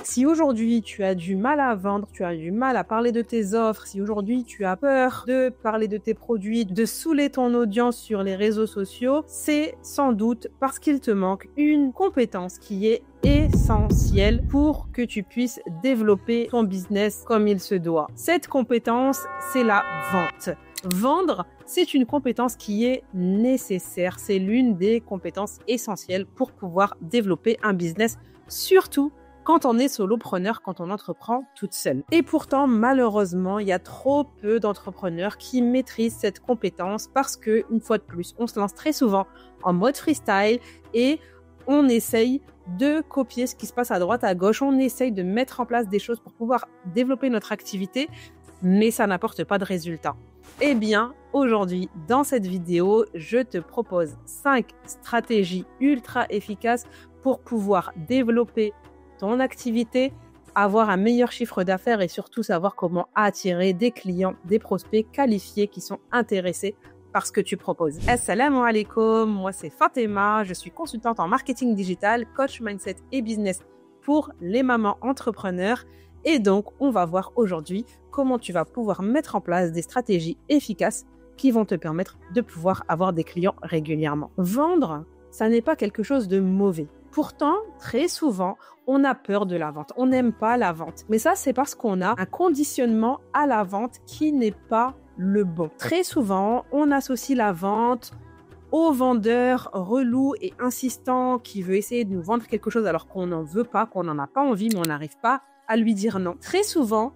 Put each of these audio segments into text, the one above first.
Si aujourd'hui tu as du mal à vendre, tu as du mal à parler de tes offres, si aujourd'hui tu as peur de parler de tes produits, de saouler ton audience sur les réseaux sociaux, c'est sans doute parce qu'il te manque une compétence qui est essentielle pour que tu puisses développer ton business comme il se doit. Cette compétence, c'est la vente. Vendre, c'est une compétence qui est nécessaire. C'est l'une des compétences essentielles pour pouvoir développer un business, surtout quand on est solopreneur, quand on entreprend toute seule. Et pourtant, malheureusement, il y a trop peu d'entrepreneurs qui maîtrisent cette compétence parce que, une fois de plus, on se lance très souvent en mode freestyle et on essaye de copier ce qui se passe à droite, à gauche. On essaye de mettre en place des choses pour pouvoir développer notre activité, mais ça n'apporte pas de résultats. Eh bien, aujourd'hui, dans cette vidéo, je te propose 5 stratégies ultra efficaces pour pouvoir développer ton activité, avoir un meilleur chiffre d'affaires et surtout savoir comment attirer des clients, des prospects qualifiés qui sont intéressés par ce que tu proposes. Assalamu alaikum, moi c'est Fatima, je suis consultante en marketing digital, coach mindset et business pour les mamans entrepreneurs. Et donc, on va voir aujourd'hui comment tu vas pouvoir mettre en place des stratégies efficaces qui vont te permettre de pouvoir avoir des clients régulièrement. Vendre, ça n'est pas quelque chose de mauvais. Pourtant, très souvent, on a peur de la vente. On n'aime pas la vente. Mais ça, c'est parce qu'on a un conditionnement à la vente qui n'est pas le bon. Très souvent, on associe la vente au vendeur relou et insistant qui veut essayer de nous vendre quelque chose alors qu'on n'en veut pas, qu'on n'en a pas envie, mais on n'arrive pas à lui dire non. Très souvent,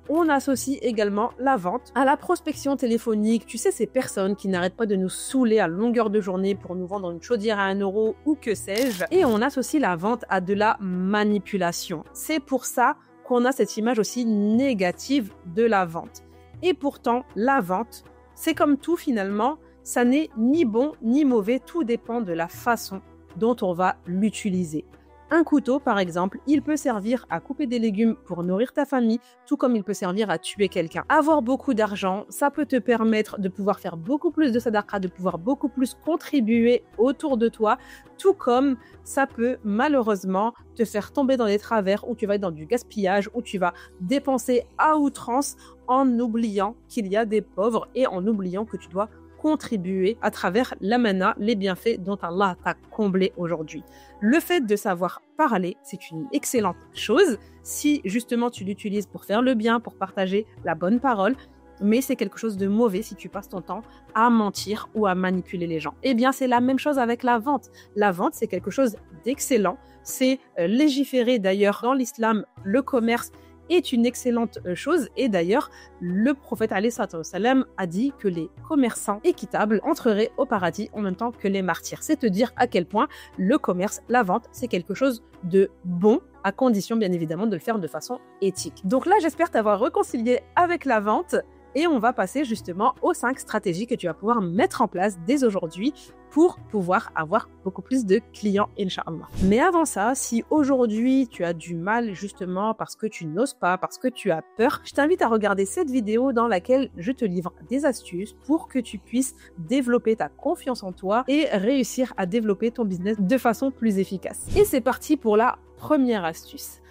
on associe également la vente à la prospection téléphonique. Tu sais, ces personnes qui n'arrêtent pas de nous saouler à longueur de journée pour nous vendre une chaudière à 1 euro ou que sais-je. Et on associe la vente à de la manipulation. C'est pour ça qu'on a cette image aussi négative de la vente. Et pourtant, la vente, c'est comme tout finalement, ça n'est ni bon ni mauvais. Tout dépend de la façon dont on va l'utiliser. Un couteau, par exemple, il peut servir à couper des légumes pour nourrir ta famille, tout comme il peut servir à tuer quelqu'un. Avoir beaucoup d'argent, ça peut te permettre de pouvoir faire beaucoup plus de sadaqa, de pouvoir beaucoup plus contribuer autour de toi, tout comme ça peut malheureusement te faire tomber dans des travers où tu vas être dans du gaspillage, où tu vas dépenser à outrance en oubliant qu'il y a des pauvres et en oubliant que tu dois contribuer à travers l'amana, les bienfaits dont Allah t'a comblé aujourd'hui. Le fait de savoir parler, c'est une excellente chose si justement tu l'utilises pour faire le bien, pour partager la bonne parole, mais c'est quelque chose de mauvais si tu passes ton temps à mentir ou à manipuler les gens. Eh bien, c'est la même chose avec la vente. La vente, c'est quelque chose d'excellent. C'est légiféré d'ailleurs dans l'islam, le commerce est une excellente chose et d'ailleurs le prophète alayhi salam a dit que les commerçants équitables entreraient au paradis en même temps que les martyrs. C'est te dire à quel point le commerce, la vente, c'est quelque chose de bon à condition bien évidemment de le faire de façon éthique. Donc là, j'espère t'avoir réconcilié avec la vente et on va passer justement aux 5 stratégies que tu vas pouvoir mettre en place dès aujourd'hui pour pouvoir avoir beaucoup plus de clients, Inch'Allah. Mais avant ça, si aujourd'hui tu as du mal justement parce que tu n'oses pas, parce que tu as peur, je t'invite à regarder cette vidéo dans laquelle je te livre des astuces pour que tu puisses développer ta confiance en toi et réussir à développer ton business de façon plus efficace. Et c'est parti pour la première astuce.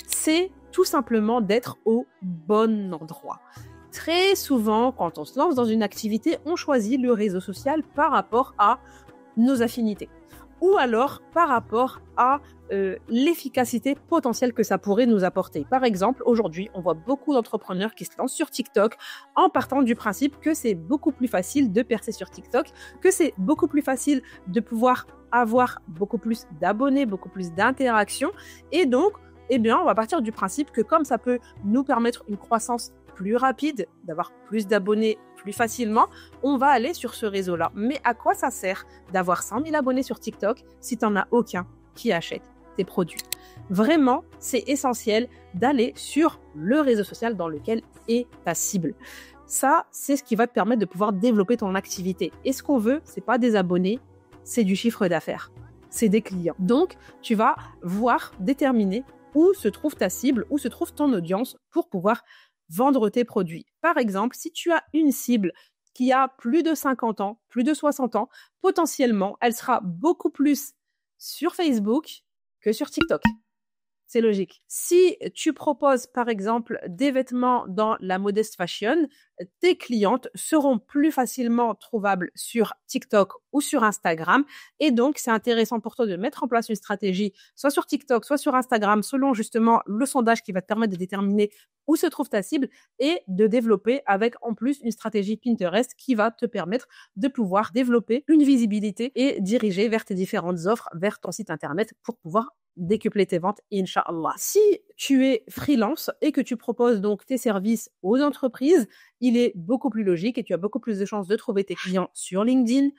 C'est tout simplement d'être au bon endroit. Très souvent, quand on se lance dans une activité, on choisit le réseau social par rapport à nos affinités ou alors par rapport à l'efficacité potentielle que ça pourrait nous apporter. Par exemple, aujourd'hui, on voit beaucoup d'entrepreneurs qui se lancent sur TikTok en partant du principe que c'est beaucoup plus facile de percer sur TikTok, que c'est beaucoup plus facile de pouvoir avoir beaucoup plus d'abonnés, beaucoup plus d'interactions et donc, eh bien, on va partir du principe que comme ça peut nous permettre une croissance plus rapide, d'avoir plus d'abonnés plus facilement, on va aller sur ce réseau-là. Mais à quoi ça sert d'avoir 100 000 abonnés sur TikTok si tu n'en as aucun qui achète tes produits? Vraiment, c'est essentiel d'aller sur le réseau social dans lequel est ta cible. Ça, c'est ce qui va te permettre de pouvoir développer ton activité. Et ce qu'on veut, c'est pas des abonnés, c'est du chiffre d'affaires, c'est des clients. Donc, tu vas déterminer où se trouve ta cible, où se trouve ton audience pour pouvoir vendre tes produits. Par exemple, si tu as une cible qui a plus de 50 ans, plus de 60 ans, potentiellement, elle sera beaucoup plus sur Facebook que sur TikTok. C'est logique. Si tu proposes, par exemple, des vêtements dans la modest fashion, tes clientes seront plus facilement trouvables sur TikTok ou sur Instagram. Et donc, c'est intéressant pour toi de mettre en place une stratégie, soit sur TikTok, soit sur Instagram, selon justement le sondage qui va te permettre de déterminer où se trouve ta cible et de développer avec en plus une stratégie Pinterest qui va te permettre de pouvoir développer une visibilité et diriger vers tes différentes offres, vers ton site internet pour pouvoir décupler tes ventes, Inch'Allah. Si tu es freelance et que tu proposes donc tes services aux entreprises, il est beaucoup plus logique et tu as beaucoup plus de chances de trouver tes clients sur LinkedIn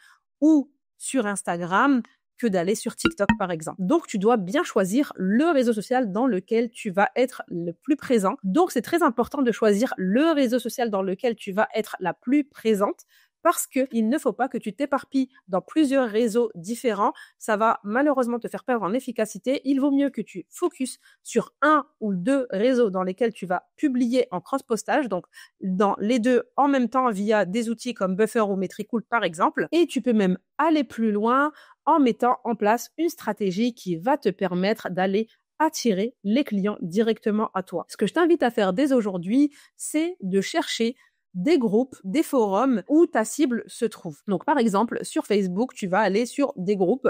ou sur Instagram que d'aller sur TikTok, par exemple. Donc, tu dois bien choisir le réseau social dans lequel tu vas être le plus présent. Donc, c'est très important de choisir le réseau social dans lequel tu vas être la plus présente parce qu'il ne faut pas que tu t'éparpilles dans plusieurs réseaux différents. Ça va malheureusement te faire perdre en efficacité. Il vaut mieux que tu focuses sur un ou deux réseaux dans lesquels tu vas publier en cross-postage, donc dans les deux en même temps via des outils comme Buffer ou Metricool par exemple. Et tu peux même aller plus loin en mettant en place une stratégie qui va te permettre d'aller attirer les clients directement à toi. Ce que je t'invite à faire dès aujourd'hui, c'est de chercher des groupes, des forums où ta cible se trouve. Donc, par exemple, sur Facebook, tu vas aller sur des groupes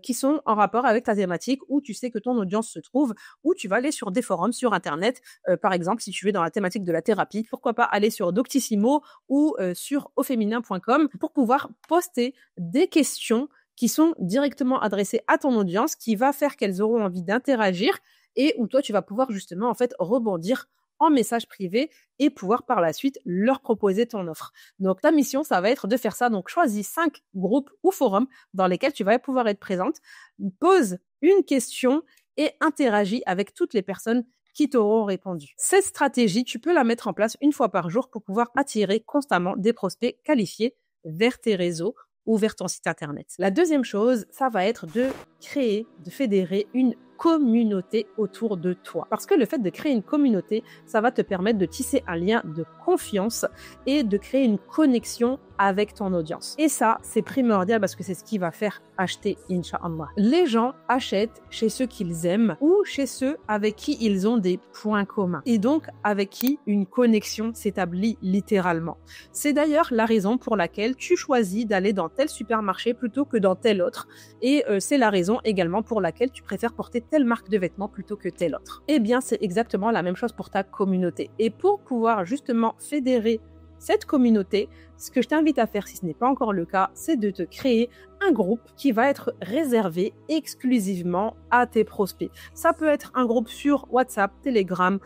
qui sont en rapport avec ta thématique où tu sais que ton audience se trouve, ou tu vas aller sur des forums sur Internet. Par exemple, si tu es dans la thématique de la thérapie, pourquoi pas aller sur Doctissimo ou sur auféminin.com pour pouvoir poster des questions qui sont directement adressées à ton audience, qui va faire qu'elles auront envie d'interagir et où toi, tu vas pouvoir justement en fait rebondir en message privé et pouvoir par la suite leur proposer ton offre. Donc, ta mission, ça va être de faire ça. Donc, choisis 5 groupes ou forums dans lesquels tu vas pouvoir être présente. Pose une question et interagis avec toutes les personnes qui t'auront répondu. Cette stratégie, tu peux la mettre en place une fois par jour pour pouvoir attirer constamment des prospects qualifiés vers tes réseaux ou vers ton site internet. La deuxième chose, ça va être de créer, de fédérer une communauté autour de toi. Parce que le fait de créer une communauté, ça va te permettre de tisser un lien de confiance et de créer une connexion avec ton audience. Et ça, c'est primordial parce que c'est ce qui va faire acheter, Inch'Allah. Les gens achètent chez ceux qu'ils aiment ou chez ceux avec qui ils ont des points communs. Et donc, avec qui une connexion s'établit littéralement. C'est d'ailleurs la raison pour laquelle tu choisis d'aller dans tel supermarché plutôt que dans tel autre. Et c'est la raison également pour laquelle tu préfères porter telle marque de vêtements plutôt que telle autre. Eh bien, c'est exactement la même chose pour ta communauté. Et pour pouvoir justement fédérer cette communauté, ce que je t'invite à faire, si ce n'est pas encore le cas, c'est de te créer un groupe qui va être réservé exclusivement à tes prospects. Ça peut être un groupe sur WhatsApp, Telegram,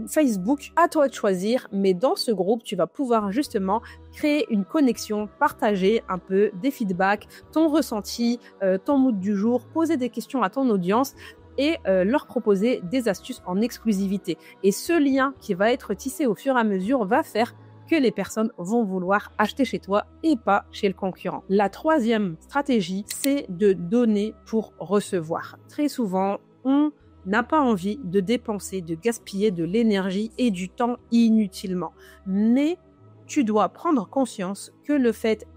Facebook, à toi de choisir, mais dans ce groupe, tu vas pouvoir justement créer une connexion, partager un peu des feedbacks, ton ressenti, ton mood du jour, poser des questions à ton audience et leur proposer des astuces en exclusivité. Et ce lien qui va être tissé au fur et à mesure va faire que les personnes vont vouloir acheter chez toi et pas chez le concurrent. La troisième stratégie, c'est de donner pour recevoir. Très souvent, on n'a pas envie de dépenser, de gaspiller de l'énergie et du temps inutilement. Mais tu dois prendre conscience que le fait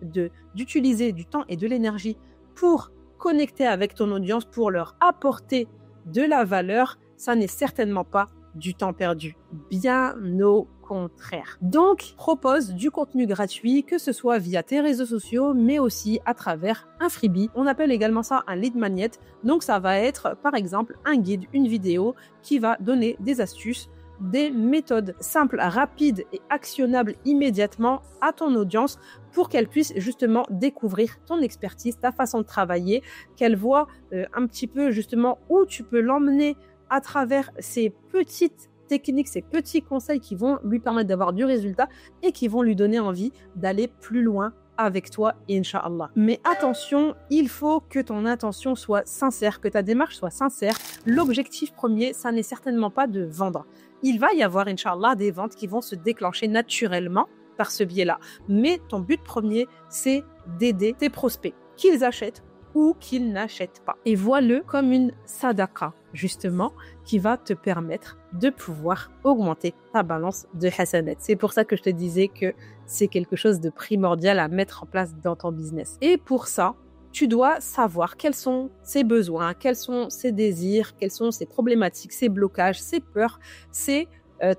d'utiliser du temps et de l'énergie pour connecter avec ton audience, pour leur apporter de la valeur, ça n'est certainement pas du temps perdu. Bien au contraire. Donc, propose du contenu gratuit, que ce soit via tes réseaux sociaux, mais aussi à travers un freebie. On appelle également ça un lead magnet. Donc, ça va être, par exemple, un guide, une vidéo qui va donner des astuces, des méthodes simples, rapides et actionnables immédiatement à ton audience pour qu'elle puisse justement découvrir ton expertise, ta façon de travailler, qu'elle voit un petit peu justement où tu peux l'emmener à travers ces petites techniques, ces petits conseils qui vont lui permettre d'avoir du résultat et qui vont lui donner envie d'aller plus loin avec toi, Inch'Allah. Mais attention, il faut que ton intention soit sincère, que ta démarche soit sincère. L'objectif premier, ça n'est certainement pas de vendre. Il va y avoir, Inch'Allah, des ventes qui vont se déclencher naturellement par ce biais-là. Mais ton but premier, c'est d'aider tes prospects, qu'ils achètent ou qu'ils n'achètent pas. Et vois-le comme une sadaqa, justement, qui va te permettre de pouvoir augmenter ta balance de hasanat. C'est pour ça que je te disais que c'est quelque chose de primordial à mettre en place dans ton business. Et pour ça, tu dois savoir quels sont ses besoins, quels sont ses désirs, quelles sont ses problématiques, ses blocages, ses peurs,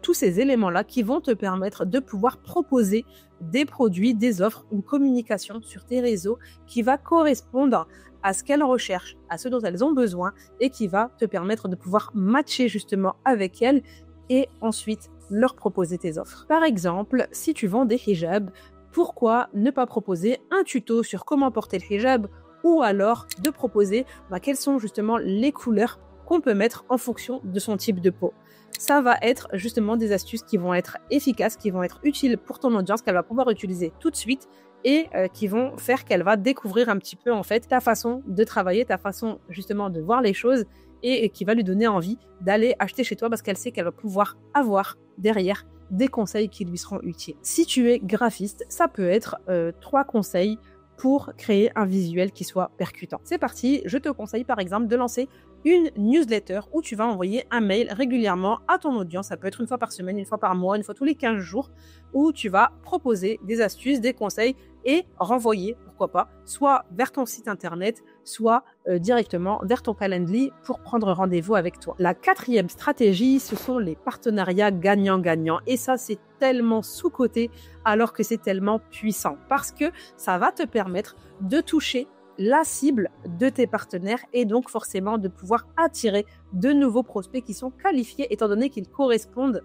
tous ces éléments-là qui vont te permettre de pouvoir proposer des produits, des offres, une communication sur tes réseaux qui va correspondre à ce qu'elles recherchent, à ce dont elles ont besoin et qui va te permettre de pouvoir matcher justement avec elles et ensuite leur proposer tes offres. Par exemple, si tu vends des hijabs, pourquoi ne pas proposer un tuto sur comment porter le hijab ou alors de proposer quelles sont justement les couleurs qu'on peut mettre en fonction de son type de peau. Ça va être justement des astuces qui vont être efficaces, qui vont être utiles pour ton audience, qu'elle va pouvoir utiliser tout de suite et qui vont faire qu'elle va découvrir un petit peu en fait ta façon de travailler, ta façon justement de voir les choses et qui va lui donner envie d'aller acheter chez toi parce qu'elle sait qu'elle va pouvoir avoir derrière des conseils qui lui seront utiles. Si tu es graphiste, ça peut être 3 conseils pour créer un visuel qui soit percutant. C'est parti, je te conseille par exemple de lancer une newsletter où tu vas envoyer un mail régulièrement à ton audience. Ça peut être une fois par semaine, une fois par mois, une fois tous les 15 jours, où tu vas proposer des astuces, des conseils et renvoyer, pourquoi pas, soit vers ton site internet, soit directement vers ton Calendly pour prendre rendez-vous avec toi. La 4e stratégie, ce sont les partenariats gagnant-gagnant. Et ça, c'est tellement sous-coté alors que c'est tellement puissant parce que ça va te permettre de toucher la cible de tes partenaires et donc forcément de pouvoir attirer de nouveaux prospects qui sont qualifiés étant donné qu'ils correspondent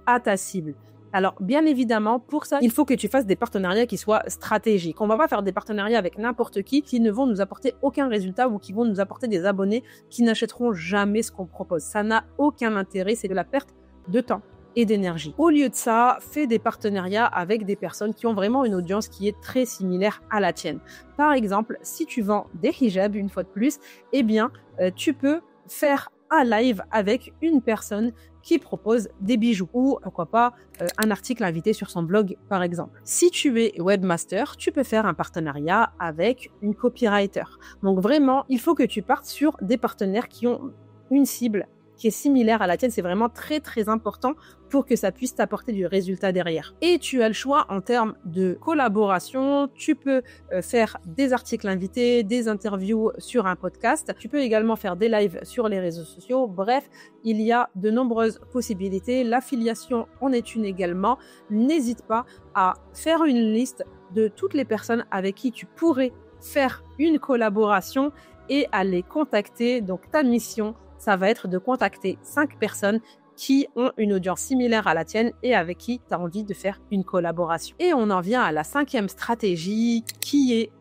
à ta cible. Alors, bien évidemment, pour ça, il faut que tu fasses des partenariats qui soient stratégiques. On va pas faire des partenariats avec n'importe qui ne vont nous apporter aucun résultat ou qui vont nous apporter des abonnés qui n'achèteront jamais ce qu'on propose. Ça n'a aucun intérêt, c'est de la perte de temps et d'énergie. Au lieu de ça, fais des partenariats avec des personnes qui ont vraiment une audience qui est très similaire à la tienne. Par exemple, si tu vends des hijabs, une fois de plus, eh bien, tu peux faire un live avec une personne qui propose des bijoux ou pourquoi pas un article invité sur son blog par exemple. Si tu es webmaster, tu peux faire un partenariat avec une copywriter. Donc vraiment, il faut que tu partes sur des partenaires qui ont une cible qui est similaire à la tienne. C'est vraiment très très important pour que ça puisse t'apporter du résultat derrière. Et tu as le choix en termes de collaboration. Tu peux faire des articles invités, des interviews sur un podcast. Tu peux également faire des lives sur les réseaux sociaux. Bref, il y a de nombreuses possibilités. L'affiliation en est une également. N'hésite pas à faire une liste de toutes les personnes avec qui tu pourrais faire une collaboration et à les contacter. Donc ta mission, ça va être de contacter 5 personnes qui ont une audience similaire à la tienne et avec qui tu as envie de faire une collaboration. Et on en vient à la 5e stratégie qui est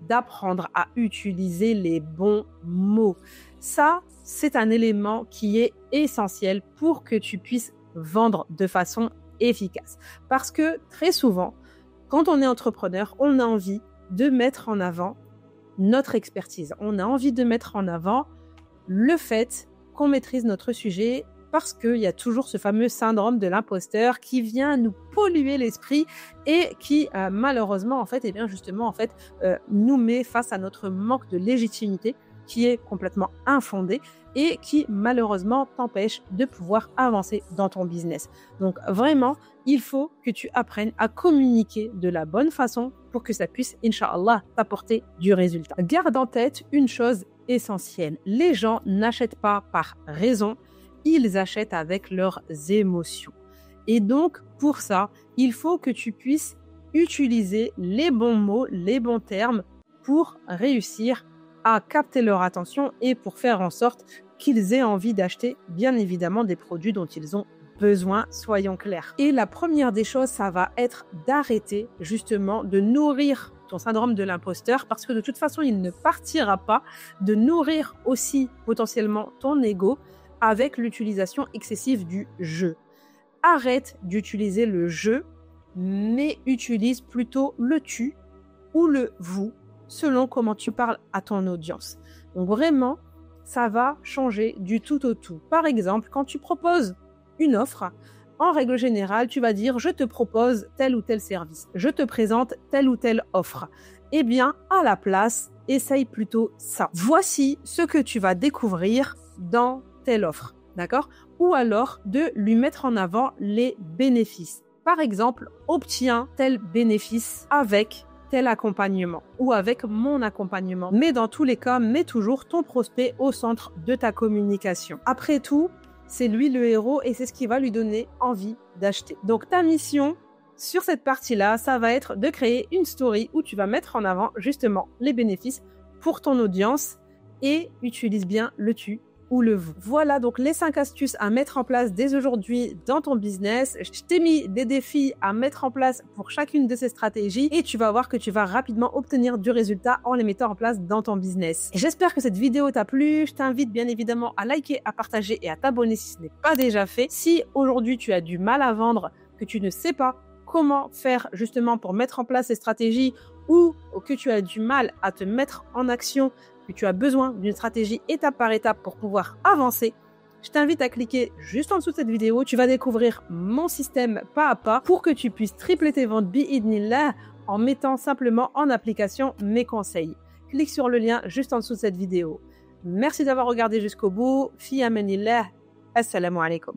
d'apprendre à utiliser les bons mots. Ça, c'est un élément qui est essentiel pour que tu puisses vendre de façon efficace. Parce que très souvent, quand on est entrepreneur, on a envie de mettre en avant notre expertise. On a envie de mettre en avant le fait qu'on maîtrise notre sujet parce qu'il y a toujours ce fameux syndrome de l'imposteur qui vient nous polluer l'esprit et qui malheureusement nous met face à notre manque de légitimité qui est complètement infondé et qui malheureusement t'empêche de pouvoir avancer dans ton business. Donc vraiment, il faut que tu apprennes à communiquer de la bonne façon pour que ça puisse, Inch'Allah, t'apporter du résultat. Garde en tête une chose essentielle. Les gens n'achètent pas par raison, ils achètent avec leurs émotions. Et donc, pour ça, il faut que tu puisses utiliser les bons mots, les bons termes pour réussir à capter leur attention et pour faire en sorte qu'ils aient envie d'acheter, bien évidemment, des produits dont ils ont besoin, soyons clairs. Et la première des choses, ça va être d'arrêter justement de nourrir ton syndrome de l'imposteur parce que de toute façon, il ne partira pas de nourrir aussi potentiellement ton ego avec l'utilisation excessive du « je ». Arrête d'utiliser le « je », mais utilise plutôt le « tu » ou le « vous » selon comment tu parles à ton audience. Donc vraiment, ça va changer du tout au tout. Par exemple, quand tu proposes une offre, en règle générale, tu vas dire « je te propose tel ou tel service, je te présente telle ou telle offre ». Eh bien, à la place, essaye plutôt ça. Voici ce que tu vas découvrir dans telle offre, d'accord? Ou alors de lui mettre en avant les bénéfices. Par exemple, obtiens tel bénéfice avec tel accompagnement ou avec mon accompagnement. Mais dans tous les cas, mets toujours ton prospect au centre de ta communication. Après tout, c'est lui le héros et c'est ce qui va lui donner envie d'acheter. Donc ta mission sur cette partie-là, ça va être de créer une story où tu vas mettre en avant justement les bénéfices pour ton audience et utilise bien le tu ou le vous. Voilà donc les 5 astuces à mettre en place dès aujourd'hui dans ton business. Je t'ai mis des défis à mettre en place pour chacune de ces stratégies et tu vas voir que tu vas rapidement obtenir du résultat en les mettant en place dans ton business. J'espère que cette vidéo t'a plu. Je t'invite bien évidemment à liker, à partager et à t'abonner si ce n'est pas déjà fait. Si aujourd'hui tu as du mal à vendre, que tu ne sais pas comment faire justement pour mettre en place ces stratégies ou que tu as du mal à te mettre en action, que tu as besoin d'une stratégie étape par étape pour pouvoir avancer, je t'invite à cliquer juste en dessous de cette vidéo. Tu vas découvrir mon système pas à pas pour que tu puisses tripler tes ventes bi-idnillah en mettant simplement en application mes conseils. Clique sur le lien juste en dessous de cette vidéo. Merci d'avoir regardé jusqu'au bout. Fi amanillah. Assalamu alaikum.